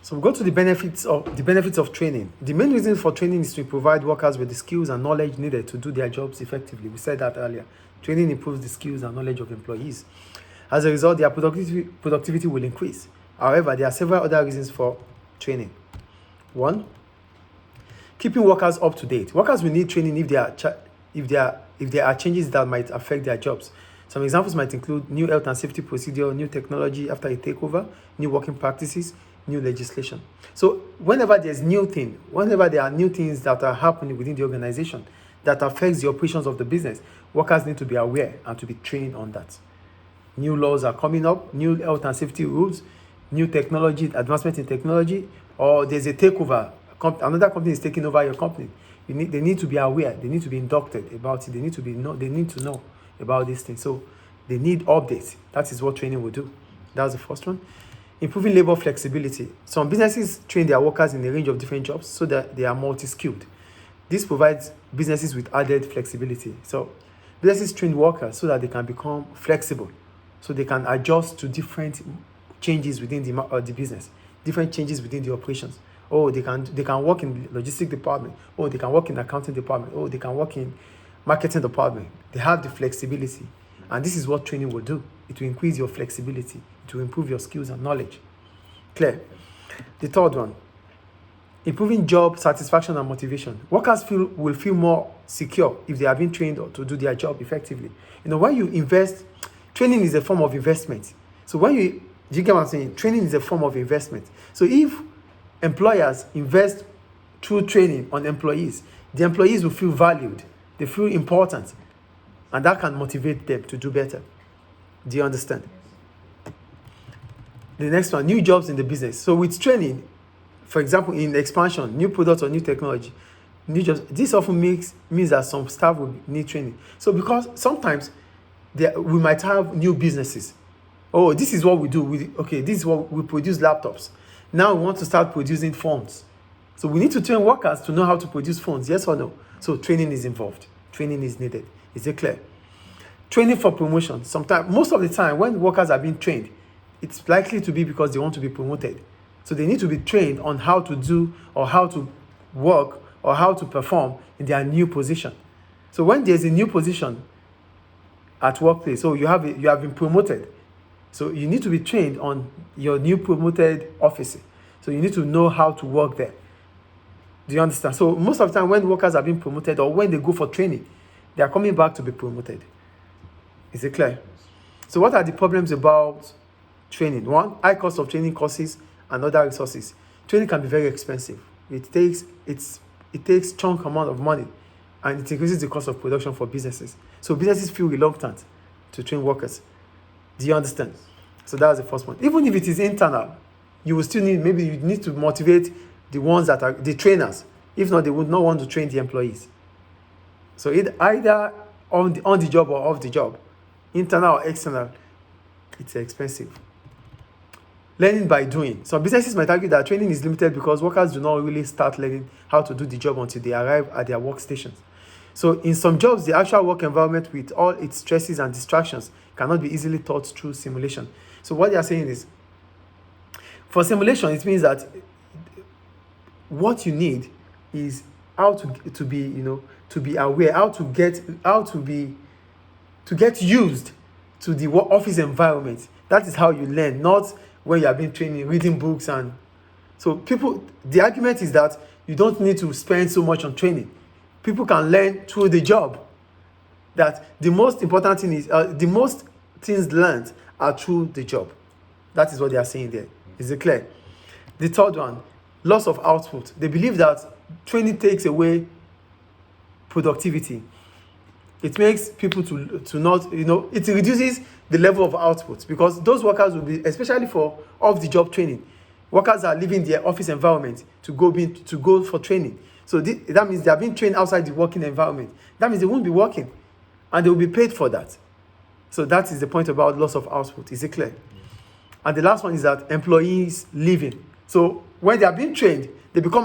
So we go to the benefits of training. The main reason for training is to provide workers with the skills and knowledge needed to do their jobs effectively. We said that earlier. Training improves the skills and knowledge of employees. As a result, their productivity will increase. However, there are several other reasons for training. One, keeping workers up to date. Workers will need training if there are changes that might affect their jobs. Some examples might include new health and safety procedure, new technology after a takeover, new working practices, new legislation. So whenever there are new things that are happening within the organization that affects the operations of the business, workers need to be aware and to be trained on that. New laws are coming up, new health and safety rules, new technology, advancement in technology, or there's a takeover. Another company is taking over your company. They need to be aware. They need to be inducted about it. They need to know about these things. So they need updates. That is what training will do. That's the first one. Improving labor flexibility. Some businesses train their workers in a range of different jobs so that they are multi-skilled. This provides businesses with added flexibility. So businesses train workers so that they can become flexible, so they can adjust to different changes within the business, different changes within the operations. Oh, they can work in the logistics department. Oh, they can work in the accounting department. Oh, they can work in marketing department. They have the flexibility. And this is what training will do. It will increase your flexibility. It will improve your skills and knowledge. Clear? The third one, improving job satisfaction and motivation. Workers will feel more secure if they are being trained to do their job effectively. When you invest, training is a form of investment. So do you get what I'm saying? Training is a form of investment. So if employers invest through training on employees, the employees will feel valued. They feel important. And that can motivate them to do better. Do you understand? The next one, new jobs in the business. So with training, for example, in expansion, new products or new technology, new jobs, this often means that some staff will need training. So because sometimes we might have new businesses. Oh, this is what we do. This is what we produce laptops. Now we want to start producing phones. So we need to train workers to know how to produce phones, yes or no? So training is involved. Training is needed. Is it clear? Training for promotion. Most of the time, when workers are being trained, it's likely to be because they want to be promoted. So they need to be trained on how to do or how to work or how to perform in their new position. So when there's a new position at workplace, so you have been promoted. So you need to be trained on your new promoted office. So you need to know how to work there. Do you understand? So most of the time when workers are being promoted or when they go for training, they are coming back to be promoted. Is it clear? So what are the problems about training? One, high cost of training courses and other resources. Training can be very expensive. It takes chunk amount of money and it increases the cost of production for businesses. So businesses feel reluctant to train workers. Do you understand? So that's the first one. Even if it is internal, you will still need to motivate the ones that are the trainers. If not, they would not want to train the employees. So either on the job or off the job, internal or external, it's expensive. Learning by doing. Some businesses might argue that training is limited because workers do not really start learning how to do the job until they arrive at their workstations. So in some jobs, the actual work environment with all its stresses and distractions cannot be easily taught through simulation. So what they are saying is, for simulation, it means that what you need is how to be aware, how to get used to the office environment. That is how you learn, not when you have been training, reading books. And so the argument is that you don't need to spend so much on training. People can learn through the job. That the most important thing is, the most things learned are through the job. That is what they are saying there. Is it clear? The third one, loss of output. They believe that training takes away productivity. It makes people to not, it reduces the level of output because those workers will be, especially for off-the-job training, workers are leaving their office environment to go for training. So that means they are being trained outside the working environment. That means they won't be working and they will be paid for that. So that is the point about loss of output. Is it clear? And the last one is that employees leaving. So when they are being trained, they become